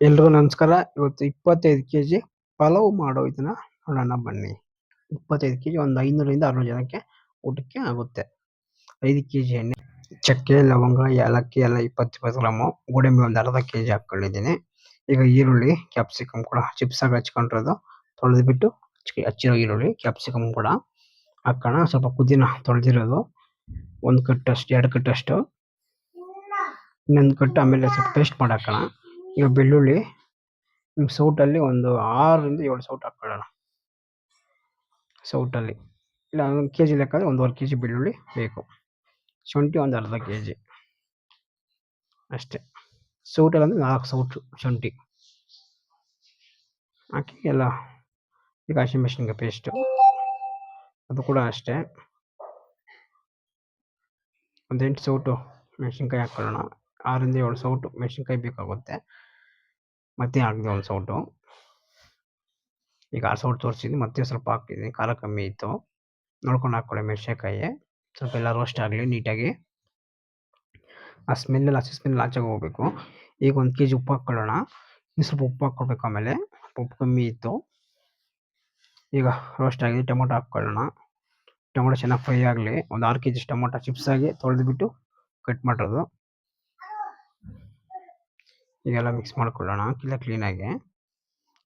ಎಲ್ರಿಗೂ ನಮಸ್ಕಾರ. ಇವತ್ತು 25 ಕೆಜಿ ಪಲಾವ್ ಮಾಡೋ ಇದನ್ನ ನೋಡೋಣ ಬನ್ನಿ. 25 ಕೆಜಿ ಒಂದು 500ರಿಂದ 600 ಜನಕ್ಕೆ ಊಟಕ್ಕೆ ಆಗುತ್ತೆ. 5 ಕೆಜಿ ಎಣ್ಣೆ, ಚಕ್ಕೆ, ಲವಂಗ, ಏಲಕ್ಕಿ ಎಲ್ಲ 20 ಗ್ರಾಮು, ಗೋಡಂಬಿ ಒಂದು ಅರ್ಧ ಕೆಜಿ ಹಾಕೊಂಡಿದ್ದೀನಿ. ಈಗ ಈರುಳ್ಳಿ, ಕ್ಯಾಪ್ಸಿಕಮ್ ಕೂಡ ಚಿಪ್ಸ್ ಆಗಿ ಹಚ್ಕೊಂಡಿರೋದು ತೊಳೆದ್ಬಿಟ್ಟು ಹಚ್ಚಿರೋ ಈರುಳ್ಳಿ, ಕ್ಯಾಪ್ಸಿಕಮ್ ಕೂಡ ಹಾಕೋಣ. ಸ್ವಲ್ಪ ಪುದೀನ ತೊಳೆದಿರೋದು 1 ಕಟ್ಟಷ್ಟು, 2 ಕಟ್ಟಷ್ಟು, ಇನ್ನೊಂದು ಕಟ್ಟು, ಆಮೇಲೆ ಸ್ವಲ್ಪ ಪೇಸ್ಟ್ ಮಾಡಿ ಹಾಕೋಣ. ಈಗ ಬೆಳ್ಳುಳ್ಳಿ ಸೌಟಲ್ಲಿ ಒಂದು 6ರಿಂದ 7 ಸೌಟ್ ಹಾಕೊಳ್ಳೋಣ. ಸೌಟಲ್ಲಿ ಇಲ್ಲ 1 ಕೆಜಿ ಲೆಕ್ಕ 1.5 ಕೆಜಿ ಬೆಳ್ಳುಳ್ಳಿ ಬೇಕು. ಶುಂಠಿ ಒಂದು ಅರ್ಧ ಕೆಜಿ ಅಷ್ಟೇ. ಸೌಟಲ್ಲಿ ಅಂದರೆ 4 ಸೌಟು ಶುಂಠಿ ಹಾಕಿ ಎಲ್ಲ. ಈಗ ಹಸಿಮೆಣಸಿನ್ಕಾಯಿ ಪೇಸ್ಟು ಅದು ಕೂಡ ಅಷ್ಟೇ. ಒಂದು 8 ಸೌಟು ಮೆಣಸಿನ್ಕಾಯಿ ಹಾಕೊಳ್ಳೋಣ. 6ರಿಂದ 7 ಸೌಟು ಮೆಣಸಿನ್ಕಾಯಿ ಬೇಕಾಗುತ್ತೆ. ಮತ್ತೆ ಹಾಕಿದೆ 1 ಸೌಟು. ಈಗ 6 ಸೌಟ್ ತೋರಿಸಿದ್ವಿ, ಮತ್ತೆ ಸ್ವಲ್ಪ ಹಾಕ್ತಿದ್ದೀನಿ. ಖಾರ ಕಮ್ಮಿ ಇತ್ತು, ನೋಡ್ಕೊಂಡು ಹಾಕ್ಕೊಳ್ಳಿ ಮೆಣಸಿನ್ಕಾಯಿ. ಸ್ವಲ್ಪ ಎಲ್ಲ ರೋಸ್ಟ್ ಆಗಲಿ ನೀಟಾಗಿ. ಆ ಸ್ಮೆಲ್ಲೆಲ್ಲ ಹಸಿ ಸ್ಮೆಲ್ ಆಚೆಗೆ ಹೋಗಬೇಕು. ಈಗ 1 ಕೆಜಿ ಉಪ್ಪು ಹಾಕ್ಕೊಳ್ಳೋಣ. ಇನ್ನು ಸ್ವಲ್ಪ ಉಪ್ಪು ಹಾಕ್ಕೊಳ್ಬೇಕು. ಆಮೇಲೆ ಉಪ್ಪು ಕಮ್ಮಿ ಇತ್ತು. ಈಗ ರೋಸ್ಟ್ ಆಗಿದೆ. ಟೊಮೊಟೊ ಹಾಕ್ಕೊಳ್ಳೋಣ. ಟೊಮೊಟೊ ಚೆನ್ನಾಗಿ ಫ್ರೈ ಆಗಲಿ. ಒಂದು 6 ಕೆಜಿ ಟೊಮೊಟೊ ಚಿಪ್ಸ್ ಆಗಿ ತೊಳೆದ್ಬಿಟ್ಟು ಕಟ್ ಮಾಡಿರೋದು. ಈಗೆಲ್ಲ ಮಿಕ್ಸ್ ಮಾಡ್ಕೊಳ್ಳೋಣ ಕ್ಲೀನಾಗಿ.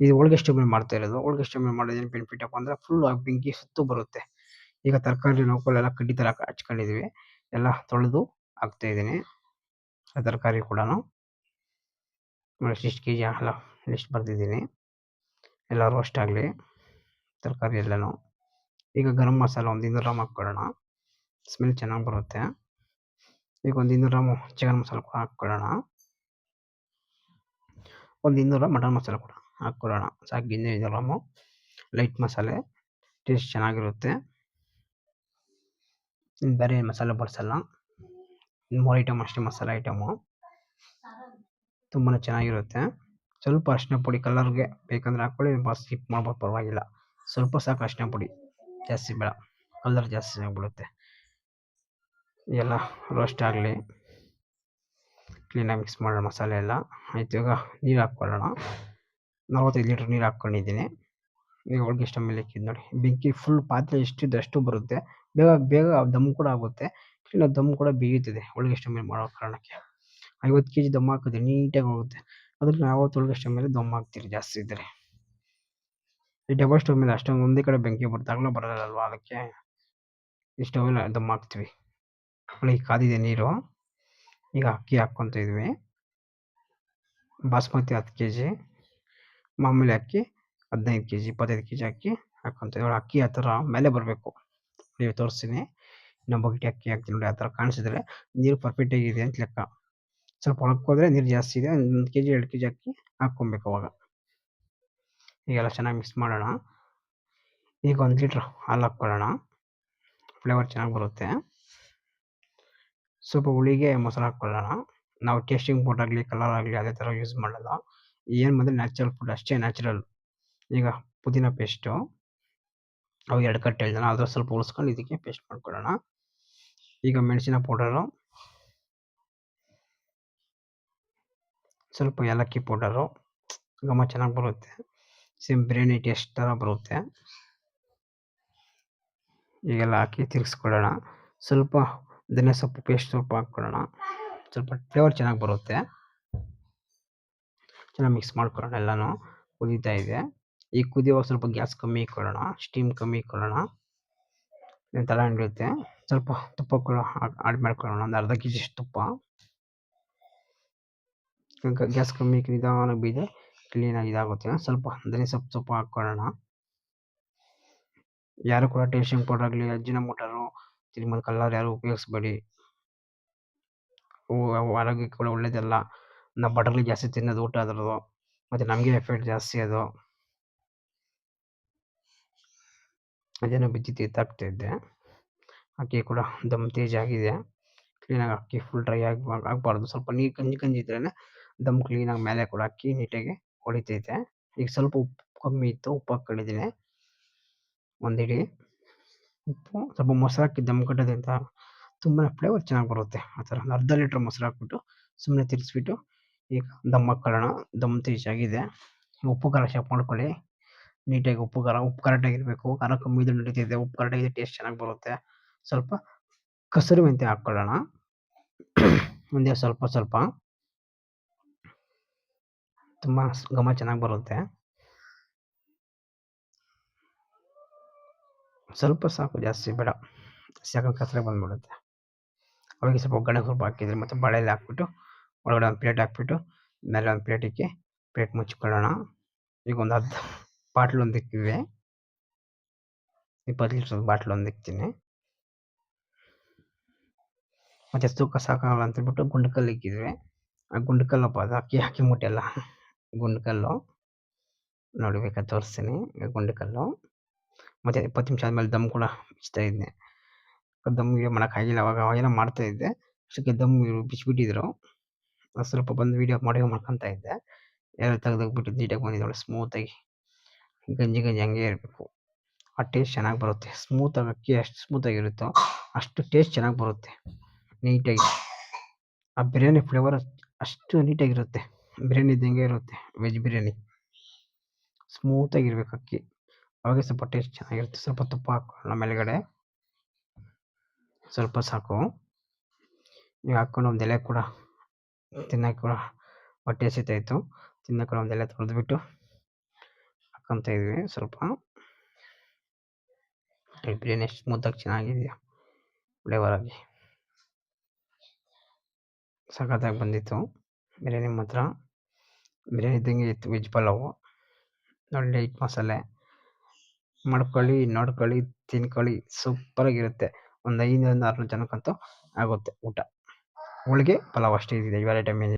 ಇದು ಹೋಳಿಗೆ ಸ್ಟವ್ ಮೇಲೆ ಮಾಡ್ತಾ ಇರೋದು. ಹೋಳಿಗೆ ಸ್ಟವ್ ಮೇಲೆ ಮಾಡೋದೇನು ಬೆನಿಫಿಟ್ ಅಪ್ಪ ಅಂದರೆ ಫುಲ್ ಬೆಂಕಿ ಸುತ್ತು ಬರುತ್ತೆ. ಈಗ ತರಕಾರಿ ನೋಡ್ಕೊಳ್ಳೆಲ್ಲ ಕಡ್ಡಿ ಥರ ಹಚ್ಕೊಂಡಿದ್ದೀವಿ. ಎಲ್ಲ ತೊಳೆದು ಹಾಕ್ತಾಯಿದ್ದೀನಿ ತರಕಾರಿ ಕೂಡ. ಎಷ್ಟು ಕೆಜಿ ಅಲ್ಲ ಲಿಸ್ಟ್ ಬರ್ತಿದ್ದೀನಿ. ಎಲ್ಲ ರೋಸ್ಟ್ ಆಗಲಿ ತರಕಾರಿ ಎಲ್ಲನೂ. ಈಗ ಗರಂ ಮಸಾಲ ಒಂದು 200 ಗ್ರಾಮ್ ಹಾಕ್ಕೊಳ್ಳೋಣ. ಸ್ಮೆಲ್ ಚೆನ್ನಾಗಿ ಬರುತ್ತೆ. ಈಗ ಒಂದು 200 ಗ್ರಾಮು ಚಿಕನ್ ಮಸಾಲ ಕೂಡ ಹಾಕ್ಕೊಳ್ಳೋಣ. ಒಂದು 200 ಗ್ರಾಮ್ ಮಟನ್ ಮಸಾಲ ಕೂಡ ಹಾಕ್ಕೊಳ್ಳೋಣ. ಸಾಕು 200 ಗ್ರಾಮು ಲೈಟ್ ಮಸಾಲೆ, ಟೇಸ್ಟ್ ಚೆನ್ನಾಗಿರುತ್ತೆ. ಇನ್ನು ಬೇರೆ ಮಸಾಲೆ ಬಳಸಲ್ಲ. 3 ಐಟಮ್ ಅಷ್ಟೇ ಮಸಾಲೆ ಐಟಮು, ತುಂಬಾ ಚೆನ್ನಾಗಿರುತ್ತೆ. ಸ್ವಲ್ಪ ಅರಿಶಿನ ಪುಡಿ ಕಲರ್ಗೆ ಬೇಕಂದ್ರೆ ಹಾಕ್ಕೊಳ್ಳಿ, ಸ್ಕಿಪ್ ಮಾಡ್ಬೋದು ಪರವಾಗಿಲ್ಲ. ಸ್ವಲ್ಪ ಸಾಕು ಅರಿಶಿನ ಪುಡಿ, ಜಾಸ್ತಿ ಬೇಡ, ಕಲರ್ ಜಾಸ್ತಿ ಆಗಿಬಿಡುತ್ತೆ. ಎಲ್ಲ ರೋಸ್ಟ್ ಆಗಲಿ, ಕ್ಲೀನಾಗಿ ಮಿಕ್ಸ್ ಮಾಡೋಣ ಮಸಾಲೆ ಎಲ್ಲ. ಆಯಿತು. ಈಗ ನೀರು ಹಾಕ್ಕೊಳ್ಳೋಣ. 45 ಲೀಟ್ರ್ ನೀರು ಹಾಕ್ಕೊಂಡಿದ್ದೀನಿ. ಈಗ ಹೋಳಿಗೆ ಸ್ಟವ್ ಮೇಲೆ ಇಕ್ಕಿದ್ದು ನೋಡಿ. ಬೆಂಕಿ ಫುಲ್ ಪಾತ್ರೆ ಎಷ್ಟಿದೆ ಅಷ್ಟು ಬರುತ್ತೆ. ಬೇಗ ದಮ್ ಕೂಡ ಆಗುತ್ತೆ. ಕ್ಲೀನಾಗಿ ದಮ್ ಕೂಡ ಬೇಯುತ್ತದೆ ಹೋಳಿಗೆ ಸ್ಟವ್ ಮೇಲೆ ಮಾಡೋ ಕಾರಣಕ್ಕೆ. 50 ಕೆಜಿ ದಮ್ ಹಾಕಿದ್ರೆ ನೀಟಾಗಿ ಹೋಗುತ್ತೆ. ಅದಕ್ಕೆ ನಾವು ಹೋಳಿಗೆ ಸ್ಟವ್ ಮೇಲೆ ದಮ್ ಹಾಕ್ತೀರಿ ಜಾಸ್ತಿ ಇದ್ದರೆ. ಈ ಡಬಲ್ ಸ್ಟವ್ ಮೇಲೆ ಅಷ್ಟೊಂದು ಒಂದೇ ಕಡೆ ಬೆಂಕಿ ಬರುತ್ತೆ, ಅಗಲ ಬರೋಲ್ಲಲ್ವ, ಅದಕ್ಕೆ ಈ ಸ್ಟವ್ ಮೇಲೆ ದಮ್ ಹಾಕ್ತೀವಿ. ಈಗ ಕಾದಿದೆ ನೀರು. ಈಗ ಅಕ್ಕಿ ಹಾಕ್ಕೊತ ಇದ್ವಿ. ಬಾಸ್ಮತಿ 10 ಕೆಜಿ, ಮಾಮೂಲಿ ಅಕ್ಕಿ 15 ಕೆಜಿ, 25 ಕೆಜಿ ಅಕ್ಕಿ ಹಾಕ್ಕೊತ. ಅಕ್ಕಿ ಆ ಥರ ಮೇಲೆ ಬರಬೇಕು. ನೀವು ತೋರಿಸ್ತೀನಿ. ಇನ್ನೊಂದು ಬಕೆಟ್ ಅಕ್ಕಿ ಹಾಕ್ತೀನಿ ನೋಡಿ. ಆ ಥರ ಕಾಣಿಸಿದ್ರೆ ನೀರು ಪರ್ಫೆಕ್ಟಾಗಿದೆ ಅಂತ ಲೆಕ್ಕ. ಸ್ವಲ್ಪ ಒಳಕ್ಕೆ ಹೋದರೆ ನೀರು ಜಾಸ್ತಿ ಇದೆ. 1 ಕೆಜಿ 2 ಕೆಜಿ ಅಕ್ಕಿ ಹಾಕ್ಕೊಬೇಕು ಅವಾಗ. ಈಗೆಲ್ಲ ಚೆನ್ನಾಗಿ ಮಿಕ್ಸ್ ಮಾಡೋಣ. ಈಗ 1 ಲೀಟ್ರ್ ಹಾಲು ಹಾಕ್ಕೊಳ್ಳೋಣ. ಫ್ಲೇವರ್ ಚೆನ್ನಾಗಿ ಬರುತ್ತೆ. ಸ್ವಲ್ಪ ಹುಳಿಗೆ ಮೊಸರು ಹಾಕ್ಕೊಳ್ಳೋಣ. ನಾವು ಟೇಸ್ಟಿಂಗ್ ಪೌಡರ್ ಆಗಲಿ ಕಲರ್ ಆಗಲಿ ಅದೇ ಥರ ಯೂಸ್ ಮಾಡಲ್ಲ. ಏನು ಬಂದರೆ ನ್ಯಾಚುರಲ್ ಫುಡ್ ಅಷ್ಟೇ, ನ್ಯಾಚುರಲ್. ಈಗ ಪುದೀನ ಪೇಸ್ಟು ಅವು 2 ಕಟ್ಟು ಹೇಳಿದ್ನಲ್ಲ, ಅದ್ರ ಸ್ವಲ್ಪ ಉಳಿಸ್ಕೊಂಡು ಇದಕ್ಕೆ ಪೇಸ್ಟ್ ಮಾಡ್ಕೊಳ್ಳೋಣ. ಈಗ ಮೆಣಸಿನ ಪೌಡರು, ಸ್ವಲ್ಪ ಏಲಕ್ಕಿ ಪೌಡರು, ಘಮ ಚೆನ್ನಾಗಿ ಬರುತ್ತೆ. ಸೇಮ್ ಬಿರಿಯಾನಿ ಟೇಸ್ಟ್ ಥರ ಬರುತ್ತೆ. ಈಗೆಲ್ಲ ಹಾಕಿ ತಿರುಗಿಸ್ಕೊಳ್ಳೋಣ. ಸ್ವಲ್ಪ ಧನಿಯಾ ಸೊಪ್ಪು ಪೇಸ್ಟ್ ಸ್ವಲ್ಪ ಹಾಕ್ಕೊಳ್ಳೋಣ. ಸ್ವಲ್ಪ ಫ್ಲೇವರ್ ಚೆನ್ನಾಗಿ ಬರುತ್ತೆ. ಚೆನ್ನಾಗಿ ಮಿಕ್ಸ್ ಮಾಡ್ಕೊಳ್ಳೋಣ. ಎಲ್ಲನೂ ಕುದೀತಾ ಇದೆ. ಈಗ ಕುದಿಯುವಾಗ ಸ್ವಲ್ಪ ಗ್ಯಾಸ್ ಕಮ್ಮಿ ಇಟ್ಕೊಳ್ಳೋಣ, ಸ್ಟೀಮ್ ಕಮ್ಮಿ ಇಟ್ಕೊಳ್ಳೋಣ. ತಳ ಹಿಡಿಯುತ್ತೆ. ಸ್ವಲ್ಪ ತುಪ್ಪ ಕೂಡ ಆಡ್ ಮಾಡ್ಕೊಳ್ಳೋಣ. ಒಂದು ಅರ್ಧ ಕೆಜಿ ತುಪ್ಪ. ಗ್ಯಾಸ್ ಕಮ್ಮಿ ನಿಧಾನವಾಗಿ ಬೀದೆ ಕ್ಲೀನಾಗಿ ಇದಾಗುತ್ತೆ. ಸ್ವಲ್ಪ ಧನಿಯಾ ಸೊಪ್ಪು ಹಾಕ್ಕೊಳ್ಳೋಣ. ಯಾರು ಕೂಡ ಟೇಸ್ಟಿಂಗ್ ಪೌಡರ್ ಆಗಲಿ ಅಜ್ಜಿನಮೋಟರು ತಿರುಮಲ ಕಲರ್ ಯಾರು ಉಪಯೋಗಿಸ್ಬೇಡಿ. ಅವು ಆರೋಗ್ಯಕ್ಕೆ ಕೂಡ ಒಳ್ಳೇದಲ್ಲ. ನಾವು ಬಟರ್ಲಿ ಜಾಸ್ತಿ ತಿನ್ನೋದು ಊಟ ಅದರದ್ದು, ಮತ್ತು ನಮಗೆ ಎಫೆಕ್ಟ್ ಜಾಸ್ತಿ ಅದು. ಅದೇನೋ ಬಿಚ್ಚಿ ತೀರ್ತಾಗ್ತಾಯಿದ್ದೆ. ಅಕ್ಕಿ ಕೂಡ ದಮ್ ತೇಜ್ ಆಗಿದೆ. ಕ್ಲೀನಾಗಿ ಅಕ್ಕಿ ಫುಲ್ ಡ್ರೈ ಆಗಬಾರ್ದು. ಸ್ವಲ್ಪ ನೀರು ಗಂಜಿ ಇದ್ರೇ ದಮ್ ಕ್ಲೀನಾಗಿ ಮೇಲೆ ಕೂಡ ಅಕ್ಕಿ ನೀಟಾಗಿ ಹೊಡಿತೈತೆ. ಈಗ ಸ್ವಲ್ಪ ಉಪ್ಪು ಕಮ್ಮಿ ಇತ್ತು, ಉಪ್ಪು ಹಾಕ್ಕೊಂಡಿದ್ದೀನಿ 1 ಹಿಡಿ ಉಪ್ಪು. ಸ್ವಲ್ಪ ಮೊಸರು ಹಾಕಿ ದಮ್ ಕಟ್ಟೋದ್ರಿಂದ ತುಂಬಾ ಫ್ಲೇವರ್ ಚೆನ್ನಾಗಿ ಬರುತ್ತೆ. ಆ ಥರ ಒಂದು ಅರ್ಧ ಲೀಟ್ರ್ ಮೊಸರು ಹಾಕ್ಬಿಟ್ಟು ಸುಮ್ಮನೆ ತಿರುಗಿಸ್ಬಿಟ್ಟು ಈಗ ದಮ್ ಹಾಕೊಳ್ಳೋಣ. ದಮ್ ಆಗಿದೆ. ಉಪ್ಪು ಖಾರ ಚೆಕ್ ಮಾಡ್ಕೊಳ್ಳಿ. ನೀಟಾಗಿ ಉಪ್ಪು ಕರೆಕ್ಟಾಗಿರಬೇಕು. ಖಾರ ಕಮ್ಮಿ ಇದ್ರೂ ನಡೀತಿದೆ. ಉಪ್ಪು ಕರೆಕ್ಟಾಗಿದ್ರೆ ಟೇಸ್ಟ್ ಚೆನ್ನಾಗಿ ಬರುತ್ತೆ. ಸ್ವಲ್ಪ ಕಸೂರಿ ಮೆಂತ್ಯ ಹಾಕ್ಕೊಳ್ಳೋಣ. ಒಂದೇ ಸ್ವಲ್ಪ ತುಂಬ ಘಮ ಚೆನ್ನಾಗಿ ಬರುತ್ತೆ. ಸ್ವಲ್ಪ ಸಾಕು, ಜಾಸ್ತಿ ಬೇಡ. ಯಾಕಂದ್ರೆ ಕಸರೆ ಬಂದ್ಬಿಡುತ್ತೆ. ಅವಾಗ ಸ್ವಲ್ಪ ಒಗ್ಗರಣೆ ಸ್ವಲ್ಪ ಹಾಕಿದ್ರೆ ಮತ್ತು ಬಾಳೆಲೆ ಹಾಕ್ಬಿಟ್ಟು ಒಳಗಡೆ ಒಂದು ಪ್ಲೇಟ್ ಹಾಕ್ಬಿಟ್ಟು ಮೇಲೆ ಒಂದು ಪ್ಲೇಟ್ ಮುಚ್ಕೊಳ್ಳೋಣ. ಈಗ ಒಂದು ಬಾಟ್ಲು ಒಂದು ಇಕ್ಕಿವೆ. 20 ಲೀಟ್ರ್ ಬಾಟ್ಲು ಒಂದು ಇಕ್ತೀನಿ. ಮತ್ತು ತೂಕ ಸಾಕಾಗಲ್ಲ ಅಂತೇಳ್ಬಿಟ್ಟು ಗುಂಡ್ಕಲ್ಲು ಇಕ್ಕಿದ್ವಿ. ಆ ಗುಂಡ್ಕಲ್ಲಪ್ಪ ಅದು ಅಕ್ಕಿ ಮುಟ್ಟೆಲ್ಲ ಗುಂಡ್ಕಲ್ಲು ನೋಡಿ, ಬೇಕಾದ್ರೆ ತೋರಿಸ್ತೀನಿ. ಗುಂಡ್ಕಲ್ಲು ಮತ್ತು 20 ನಿಮಿಷ ಆದಮೇಲೆ ದಮ್ ಕೂಡ ಬಿಚ್ತಾ ಇದ್ದೆ. ದಮ್ಗೆ ಮಾಡೋಕ್ಕಾಗಿಲ್ಲ. ಅವಾಗೇನೋ ಮಾಡ್ತಾಯಿದ್ದೆ. ಅಷ್ಟಕ್ಕೆ ದಮ್ ಬಿಚ್ಚಿಬಿಟ್ಟಿದ್ರು. ಸ್ವಲ್ಪ ಬಂದು ವೀಡಿಯೋ ಮಾಡ್ಕೊತಾ ಇದ್ದೆ. ಎಲ್ಲ ತೆಗ್ದಾಕ್ಬಿಟ್ಟು ನೀಟಾಗಿ ಬಂದಿದೆ. ಒಳ್ಳೆ ಸ್ಮೂತಾಗಿ ಗಂಜಿ ಹಂಗೆ ಇರಬೇಕು. ಆ ಟೇಸ್ಟ್ ಚೆನ್ನಾಗಿ ಬರುತ್ತೆ. ಸ್ಮೂತಾಗಿ ಅಕ್ಕಿ ಎಷ್ಟು ಸ್ಮೂತಾಗಿರುತ್ತೋ ಅಷ್ಟು ಟೇಸ್ಟ್ ಚೆನ್ನಾಗಿ ಬರುತ್ತೆ. ನೀಟಾಗಿ ಆ ಬಿರಿಯಾನಿ ಫ್ಲೇವರ್ ಅಷ್ಟು ನೀಟಾಗಿರುತ್ತೆ. ಬಿರಿಯಾನಿ ಇದ್ದಂಗೆ ಇರುತ್ತೆ. ವೆಜ್ ಬಿರಿಯಾನಿ ಸ್ಮೂತಾಗಿರ್ಬೇಕು ಅಕ್ಕಿ. ಅವಾಗ ಸ್ವಲ್ಪ ಟೇಸ್ಟ್ ಚೆನ್ನಾಗಿರುತ್ತೆ. ಸ್ವಲ್ಪ ತುಪ್ಪ ಹಾಕ್ಕೊಳ್ಳೋಣ ಮೇಲ್ಗಡೆ, ಸ್ವಲ್ಪ ಸಾಕು. ಈಗ ಹಾಕ್ಕೊಂಡು ಒಂದು ಎಲೆ ಕೂಡ ತಿನ್ನೋಕೆ ಕೂಡ ಹೊಟ್ಟೆ ಹಸಿತಾಯಿತ್ತು. ತಿನ್ನೋಕೆ ಒಂದು ಎಲೆ ತೊಳೆದ್ಬಿಟ್ಟು ಹಾಕ್ಕೊತಾ ಇದ್ವಿ. ಸ್ವಲ್ಪ ಬಿರಿಯಾನಿ ಎಷ್ಟು ಸ್ಮೂತಾಗಿ ಚೆನ್ನಾಗಿದೆಯಾ ಫ್ಲೇವರಾಗಿ, ಸಖತ್ತಾಗಿ ಬಂದಿತ್ತು ಬಿರಿಯಾನಿ ಮಾತ್ರ. ಬಿರಿಯಾನಿ ಇದ್ದಂಗೆ ಇತ್ತು. ವೆಜ್ ಪಲಾವು ಒಳ್ಳೆ ಹಿಟ್ ಮಸಾಲೆ ಮಾಡ್ಕೊಳ್ಳಿ, ನೋಡ್ಕೊಳ್ಳಿ, ತಿನ್ಕೊಳ್ಳಿ. ಸೂಪರಾಗಿರುತ್ತೆ. ಒಂದು 500-600 ಜನಕ್ಕಂತೂ ಆಗುತ್ತೆ ಊಟ. ಹೋಳಿಗೆ ಪಲಾವ್ ಅಷ್ಟೇ ಇದಿದೆ ಇವಾಗ ಟೈಮ್.